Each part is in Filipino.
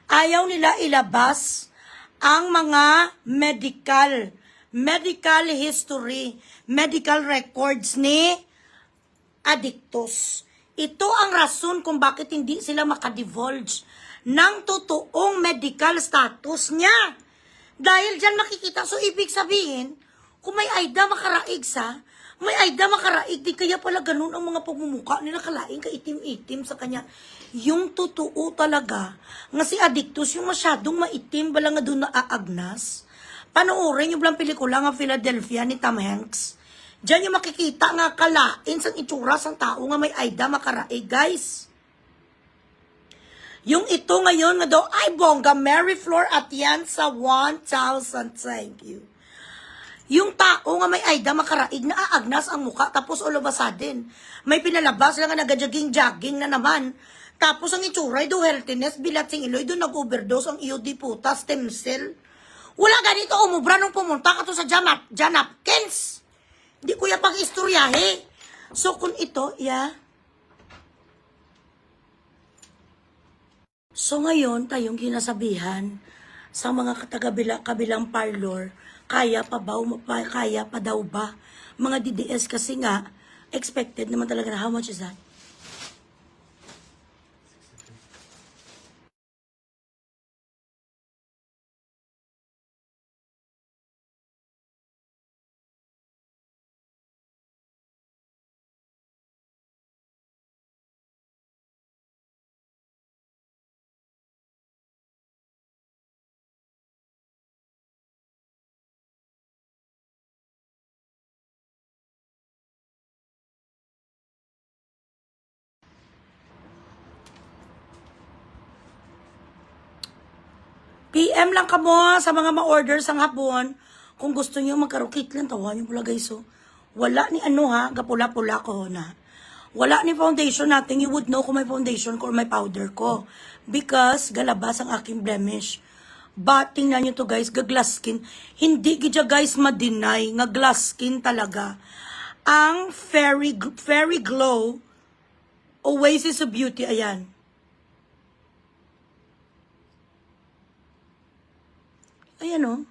Ayaw nila ilabas ang mga medical history, medical records ni Addictus. Ito ang rason kung bakit hindi sila makadivulge ng totoong medical status niya. Dahil dyan makikita, so ibig sabihin, kung may ayda makaraig may ayda makaraig, di kaya pala ganun ang mga pagmumuka nila, kalaing kaitim-itim sa kanya. Yung totoo talaga, nga si Addictus, yung masyadong maitim, bala nga doon naaagnas. Panoorin yung blang pelikula nga Philadelphia ni Tom Hanks. Diyan yung makikita nga kalain sa itsura ng tao nga may ayda makaraig, guys. Yung ito ngayon nga daw, ay bongga, Mary Flor Atienza, 1,000, thank you. Yung tao nga may ayda makaraig na aagnas ang muka, tapos ulubasa din. May pinalabas lang nga nagajaging-jogging na naman. Tapos ang itsura, do healthiness, bilat sing iloy, do nag-overdose ang iyo di puta, stem cell. Wala ganito, umubra nung pumunta ka to sa John Hopkins. Hindi ko yan pag-istoryahe. So kung ito, So ngayon, tayong kinasabihan sa mga kabilang parlor, kaya pa daw ba? Mga DDS kasi nga, expected naman talaga na how much is that? PM lang kamo sa mga ma-order sang hapon. Kung gusto niyo magkarukit lang, tawahan niyo pala guys. So, wala ni gapula-pula ko na. Wala ni foundation natin. You would know kung may foundation ko or may powder ko. Because galabas ang aking blemish. But, tingnan nyo to guys, gaglass skin. Hindi gidya guys ma-deny nga glass skin talaga. Ang Fairy Glow Oasis of Beauty, ayan. Ayan o.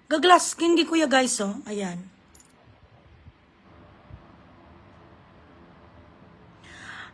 Gaglass skin di kuya guys o. Ayan.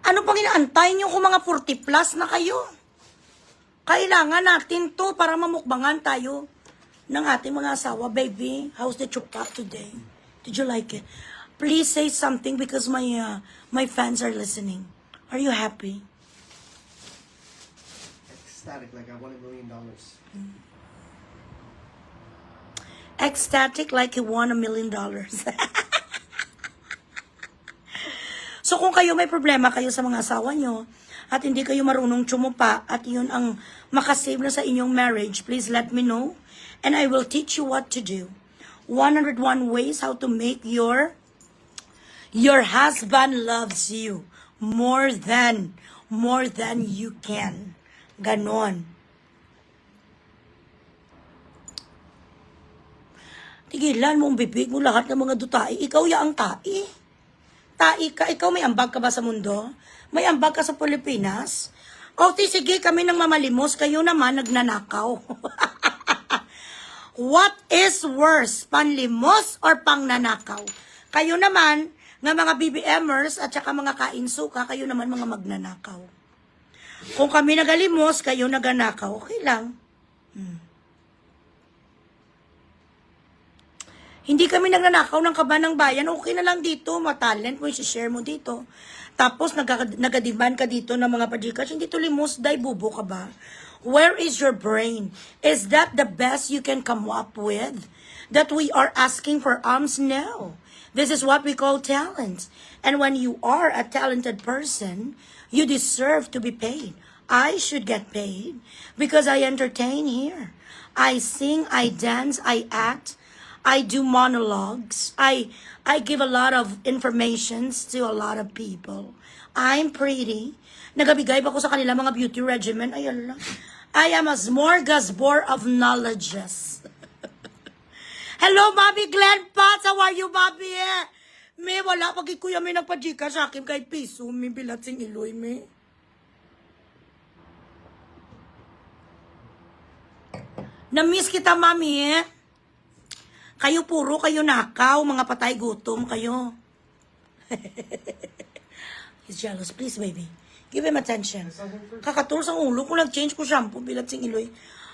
Ano pang inaantay nyo kung mga 40 plus na kayo? Kailangan natin to para mamukbangan tayo ng ating mga asawa. Baby, how's the chupa today? Did you like it? Please say something because my fans are listening. Are you happy? Ecstatic, like I won $1 million. Ecstatic like he won $1 million. So kung kayo may problema kayo sa mga asawa nyo at hindi kayo marunong tsumupa at yun ang makasave na sa inyong marriage, please let me know and I will teach you what to do. 101 ways how to make your husband loves you more than you can. Ganon. Tigilan mo ang bibig mo lahat ng mga dutai. Ikaw ya ang tai. Tai ka, ikaw may ambag ka ba sa mundo? May ambag ka sa Pilipinas? O sige, kami nang mamalimos, kayo naman nagnanakaw. What is worse, panlimos or pangnanakaw? Kayo naman, nga mga BBMers at saka mga kainsuka, kayo naman mga magnanakaw. Kung kami nagalimos, kayo naganakaw, okay lang. Hindi kami nagnanakaw ng kaban ng bayan. Okay na lang dito. Matalent mo, i-share mo dito. Tapos, nagademand ka dito ng mga pajikash. Hindi to limos, dahil bubo ka ba? Where is your brain? Is that the best you can come up with? That we are asking for alms? No. This is what we call talent. And when you are a talented person, you deserve to be paid. I should get paid because I entertain here. I sing, I dance, I act. I do monologues. I give a lot of informations to a lot of people. I'm pretty. Nagabigay pa ko sa kanila mga beauty regimen. Ayun lang. I am a smorgasbord of knowledges. Hello, Bobby Glenn Potts. How are you, Bobby? May wala pag ikuya may nagpadjika sa akin kahit piso. May bilat sing iloy, may. Na-miss kita, mami. Kayo puro kayo nakaw, mga patay gutom kayo. He's jealous. Please, baby. Give him attention. Kakatul sa ulo ko, nag-change ko shampoo, bilat sing iloy.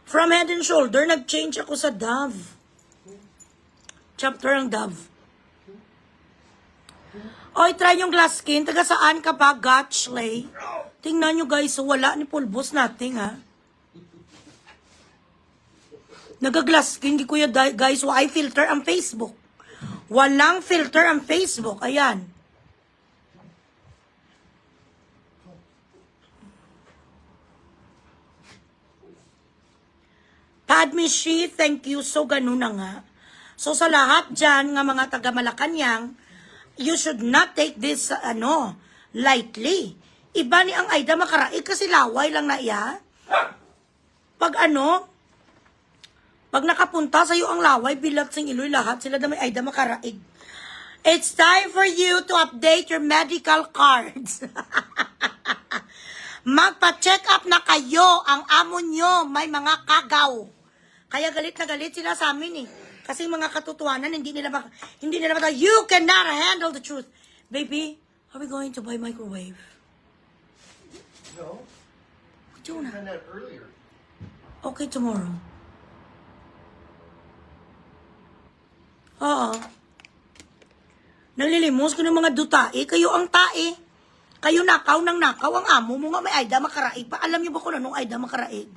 From Head and Shoulder, nag-change ako sa Dove. Chapter ng Dove. Oy, try yung glass skin. Taga saan ka ba, Gotchley? Tingnan nyo guys, so wala ni pulbos natin ha. Naga-glass skin, di kuya guys, why filter ang Facebook? Walang filter ang Facebook, ayan. Padmishi, thank you. So, ganun na nga. So, sa lahat dyan, nga mga taga-Malacanang, you should not take this, lightly. Iba ni ang Aida makaraig kasi laway lang na iya. Pag pag nakapunta sa'yo ang laway, bilat sing iloy lahat, sila na may Aida makaraig. It's time for you to update your medical cards. Magpa-check up na kayo, ang amo nyo, may mga kagaw. Kaya galit na galit sila sa amin eh. Kasi mga katotohanan, hindi nila you cannot handle the truth. Baby, are we going to buy microwave? No, Jonah. I done that earlier. Okay, tomorrow. Oo. Nalilimos ko ng mga dutae. Kayo ang tae. Kayo nakaw ng nakaw. Ang amo mo nga may Aida makaraig pa. Alam niyo ba kung anong Aida makaraig?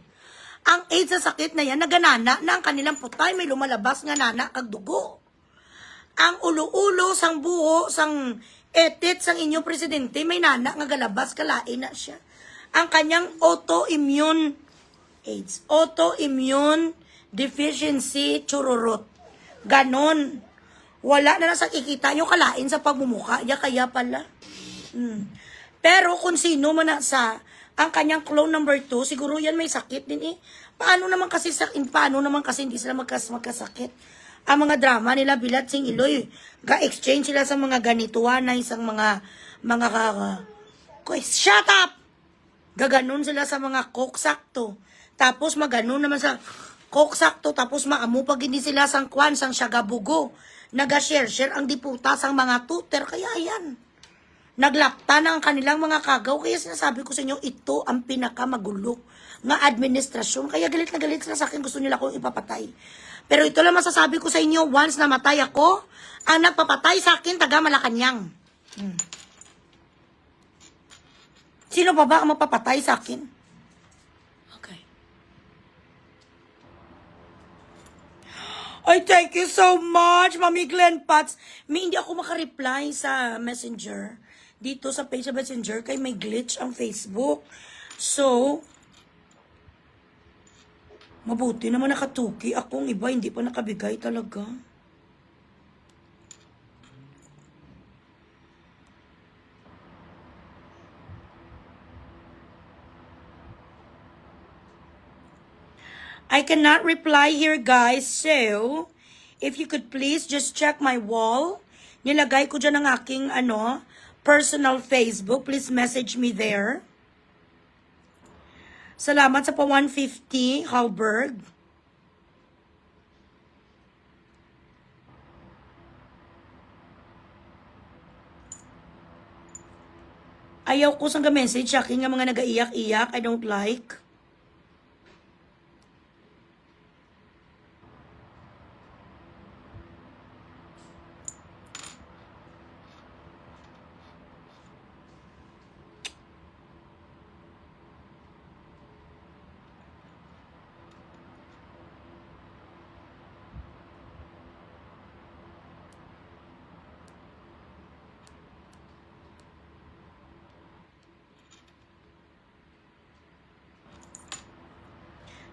Ang AIDS sa sakit na yan, naganana na ang kanilang putay, may lumalabas nga nana kag dugo. Ang ulo-ulo, sang buho, sang etit, sang inyong presidente, may nana nga galabas, kalain na siya. Ang kanyang autoimmune AIDS, autoimmune deficiency chururot. Ganon. Wala na nasa ikita yung kalain sa pagmumuka, ya kaya pala. Pero kung sino man na sa ang kanyang clone number 2, siguro yan may sakit din eh. Paano naman kasi hindi sila magkasakit? Ang mga drama nila bilat sing iloy. Ga-exchange sila sa mga ganituan na isang shut up! Gaganon sila sa mga coke sakto. Tapos maganon naman sa coke sakto. Tapos maamu pag hindi sila sang kwan, sang syagabugo. Naga-share ang diputa sang mga tuter. Kaya yan. Naglapta na ang kanilang mga kagaw. Kaya sinasabi ko sa inyo, ito ang pinakamagulo nga administrasyon. Kaya galit na galit sila sa akin. Gusto nila akong ipapatay. Pero ito lang masasabi ko sa inyo, once na matay ako, ang nagpapatay sa akin, taga Malacanang. Sino pa ba ang mapapatay sa akin? Okay. Ay, thank you so much, Mami Glenn Pats. Hindi ako makareply sa Messenger. Dito sa page sa Messenger, kay may glitch ang Facebook. So, mabuti naman nakatuki. Akong iba, hindi pa nakabigay talaga. I cannot reply here, guys. So, if you could please just check my wall. Nilagay ko dyan ang aking, personal Facebook. Please message me there. Salamat sa pa 150, Halberg. Ayaw ko sang message sa akin nga mga nagaiyak-iyak. I don't like.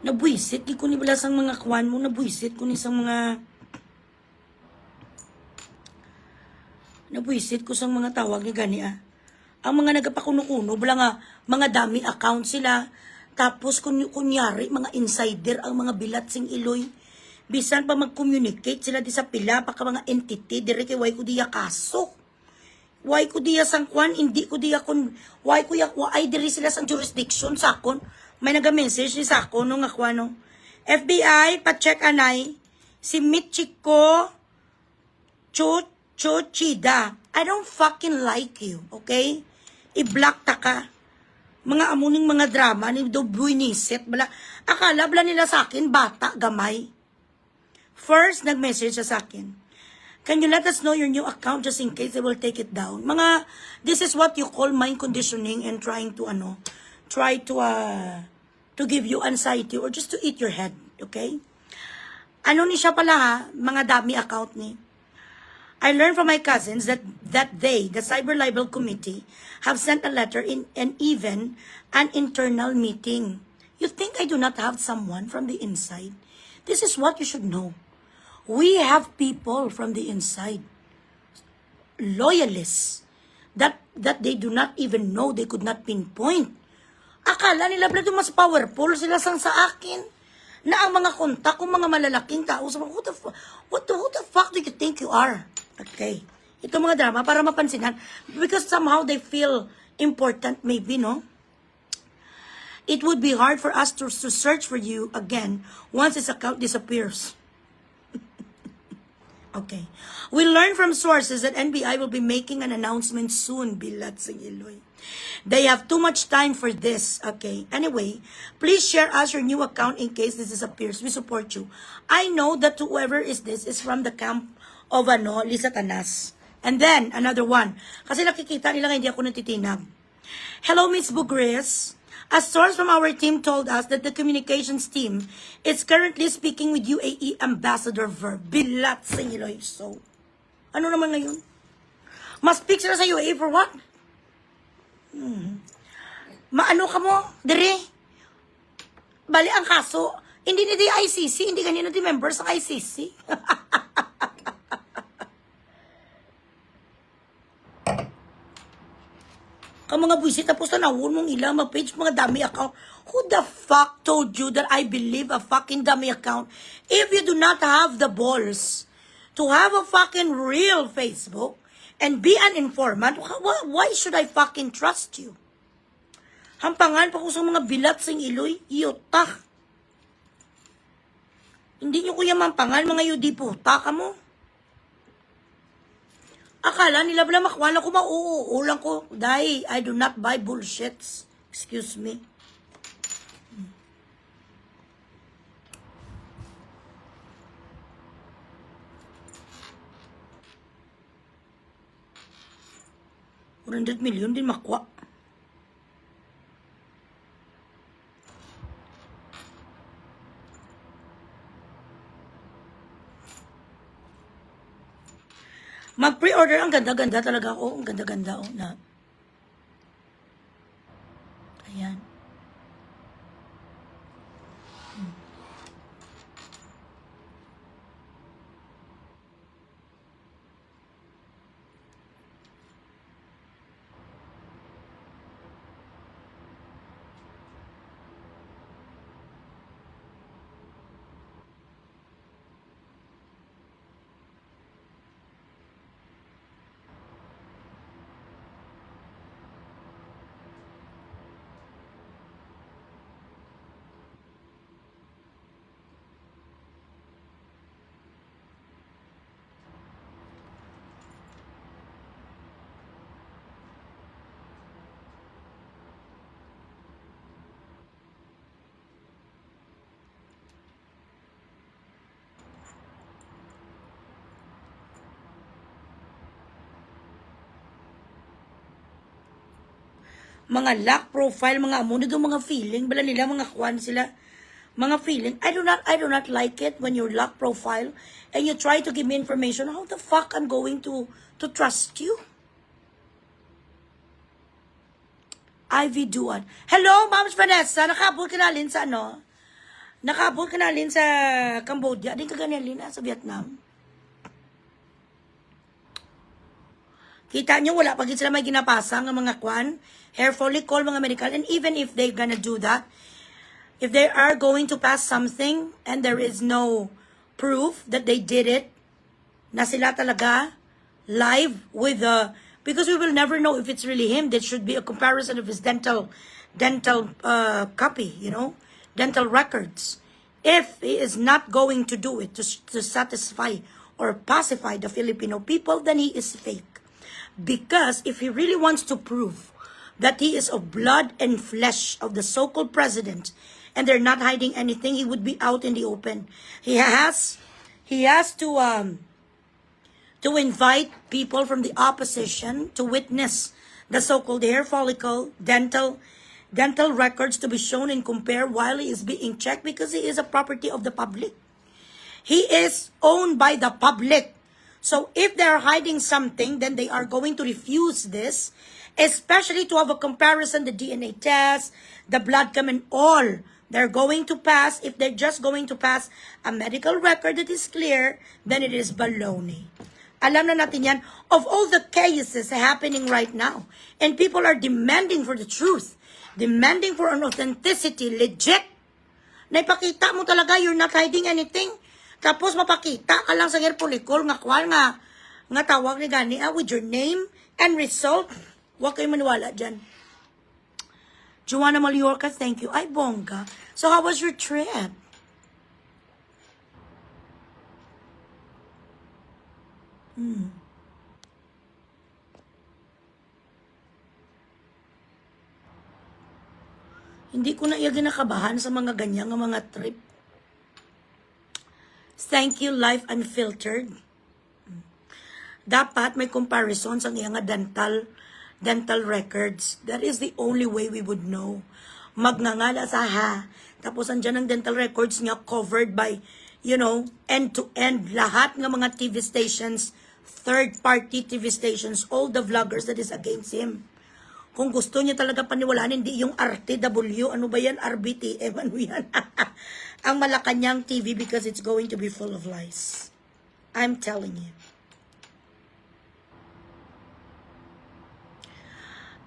Nabuisit, di ko ni bala sang mga kwan mo, nabuisit ko ni sang mga... Nabuisit ko sang mga tawag ni gani Ang mga nagapakuno-kuno, bala nga, mga dami account sila. Tapos, kunyari, mga insider, ang mga bilat sing iloy. Bisan pa mag-communicate sila di sa pila, paka mga entity, dire kay why ko diya kaso. Why ko diya sang kwan, hindi ko diya kun... Why dire sila sang jurisdiction sa akon. May naga-message ni Sako nung ako FBI, pacheck anay. Si Michiko Chuchida. I don't fucking like you, okay? I-block ta ka. Mga amuning mga drama ni Buinisit. Akala bala nila sa akin, bata, gamay. First, nag-message siya sa akin. Can you let us know your new account just in case they will take it down? Mga, this is what you call mind conditioning and trying to, to give you anxiety or just to eat your head, okay? Ano ni siya pala ha, mga dami account ni. I learned from my cousins that they, the Cyber Libel Committee, have sent a letter and even an internal meeting. You think I do not have someone from the inside? This is what you should know. We have people from the inside, loyalists, that they do not even know, they could not pinpoint. Akala nila Brad, mas powerful sila sang sa akin. Na ang mga kontak kong mga malalaking tao, sabi, who the fuck do you think you are? Okay. Ito mga drama, para mapansinan. Because somehow they feel important, maybe, no? It would be hard for us to search for you again once this account disappears. Okay. We learned from sources that NBI will be making an announcement soon, Bilat sa Iloy. They have too much time for this. Okay. Anyway, please share us your new account in case this disappears. We support you. I know that whoever is this is from the camp of Lisa Tanas. And then, another one. Kasi nakikita nila hindi ako natitinag. Hello, Miss Bugres. A source from our team told us that the communications team is currently speaking with UAE Ambassador Verb. Bilat sa Iloy. So, ano naman ngayon? Mas-speak sila sa UAE for what? Maano ka mo? Dire? Bali ang kaso, hindi ni di ICC, hindi kanina di members ng ICC. Ang mga buwisit, tapos tanawon mong ilang mga page, mga dummy account. Who the fuck told you that I believe a fucking dummy account? If you do not have the balls to have a fucking real Facebook and be an informant, why should I fucking trust you? Hampangan pa ko sa mga bilat sing Iloy, iyota. Hindi nyo kuya mampangan, mga yudi puta ka mo. Akala nila bala makwala ko mauulang ko. Dahil I do not buy bullshits. Excuse me. $100 million din makwa. Mag-pre-order, ang ganda-ganda talaga ako. Ang ganda-ganda, oh, na. Ayan. Mga lock profile, mga amuno do mga feeling, bala nila mga kwan sila, mga feeling. I do not like it when you lock profile and you try to give me information. How the fuck I'm going to trust you? Ivy Duan. Hello, Ma'am Vanessa. Nakabot ka na rin sa ano? Nakabot ka na rin sa Cambodia. Di ka ganyan rin sa Vietnam. Kita nyo, wala pagit sila may ginapasa ng mga kwan, hair follicle, mga medical. And even if they're gonna do that, if they are going to pass something and there is no proof that they did it, na sila talaga live with the, because we will never know if it's really him. There should be a comparison of his dental copy, you know, dental records. If he is not going to do it to satisfy or pacify the Filipino people, then he is fake. Because if he really wants to prove that he is of blood and flesh of the so-called president, and they're not hiding anything, he would be out in the open. He has to invite people from the opposition to witness the so-called hair follicle, dental records to be shown and compared while he is being checked, because he is a property of the public. He is owned by the public. So if they're hiding something, then they are going to refuse this, especially to have a comparison, the DNA test, the blood cam, and all. They're going to pass, if they're just going to pass a medical record that is clear, then it is baloney. Alam na natin yan, of all the cases happening right now, and people are demanding for the truth, demanding for an authenticity, legit, na ipakita mo talaga, you're not hiding anything. Tapos mapakita ka lang sa hair follicle, nga kwal nga tawag ni gani, with your name and result. Huwag kayo maniwala dyan. Joanna Mallorca, thank you. Ay, bongga. So how was your trip? Hindi ko na iya ginakabahan sa mga ganyang mga trip. Thank you, Life Unfiltered. Dapat may comparison sa nga dental records. That is the only way we would know. Magnangala sa ha. Tapos andyan ang dental records niya covered by, end-to-end. Lahat ng mga TV stations, third-party TV stations, all the vloggers that is against him. Kung gusto niya talaga paniwalaan, hindi yung RTW, ano ba yan, RBTM, ano yan? Ang Malacanang TV, because it's going to be full of lies. I'm telling you.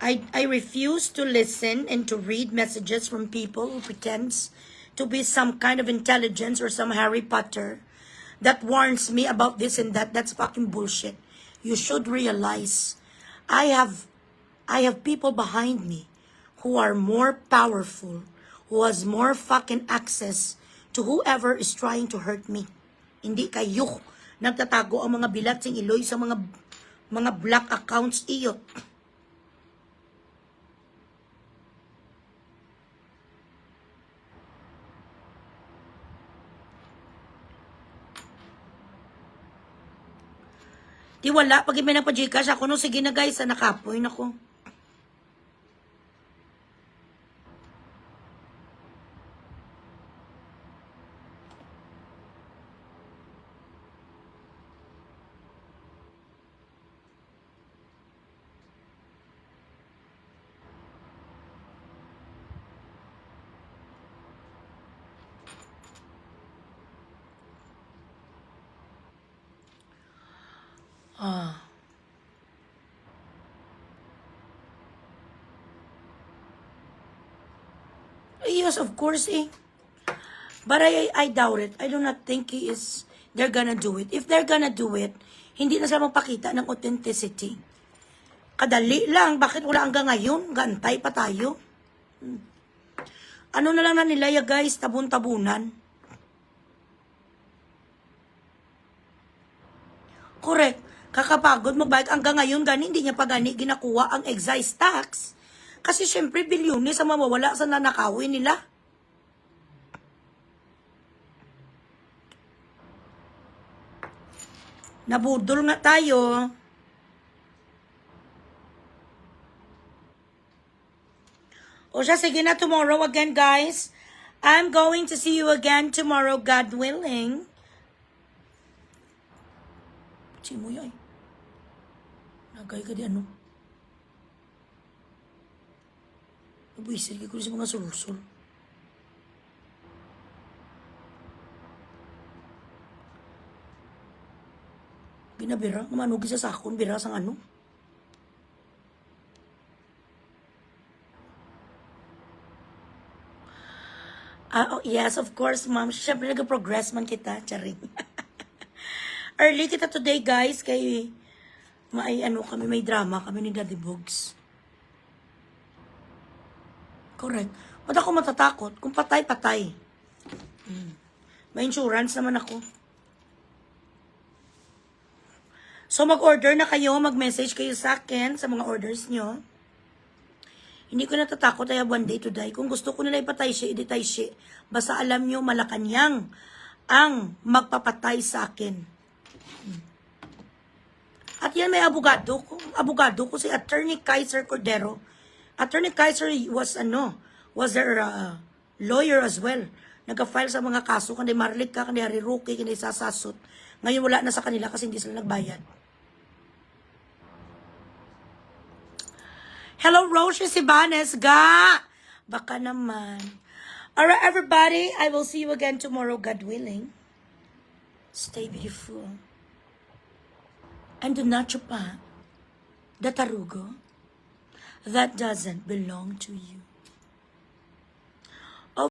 I refuse to listen and to read messages from people who pretends to be some kind of intelligence or some Harry Potter that warns me about this and that. That's fucking bullshit. You should realize I have people behind me who are more powerful, who has more fucking access to whoever is trying to hurt me. Hindi kayo nagtatago ang mga bilat sing iloy sa mga black accounts iyot. Di wala, pag may nagpa-Gcash ako, no, sige na guys, nakapoy na ko. Yes, of course, eh. But I doubt it. I do not think they're gonna do it. If they're gonna do it, hindi na sila magpakita ng authenticity. Kadali lang. Bakit wala hanggang ngayon? Gantay pa tayo. Ano na lang na nila, guys? Tabun-tabunan. Correct. Kakapagod magbayad hanggang ngayon, gani, hindi niya pa gani ginakuha ang excise tax. Kasi syempre, bilyones ang mawawala sa nanakawin nila. Nabudol nga tayo. O siya, sige na tomorrow again, guys. I'm going to see you again tomorrow, God willing. Simoy ay. Nagay ka di ano. Nabuisir ka ko sa mga sulsul. Binabira, manugi sa sakon, bira sang ano. Oh, yes, of course, ma'am. Siyempre, nag-progress man kita, charing. Early kita today, guys, kay may drama kami ni Daddy Bugs. Correct. Ba't ako matatakot? Kung patay-patay. May insurance naman ako. So, mag-order na kayo, mag-message kayo sa akin sa mga orders nyo. Hindi ko natatakot ay one day to die. Kung gusto ko nila ipatay siya, iditay siya. Basta alam nyo, Malacanang ang magpapatay sa akin. At yan may abogado ko. Abogado ko si Attorney Kaiser Cordero. Attorney Kaiser was their lawyer as well. Nagka-file sa mga kaso, kanday marilig ka, kanday hariruki, kanday sasasot. Ngayon wala na sa kanila kasi hindi sila nagbayad. Hello, Rosie Sibanes, ga! Baka naman. Alright, everybody, I will see you again tomorrow, God willing. Stay beautiful. And do not chupa the tarugo that doesn't belong to you.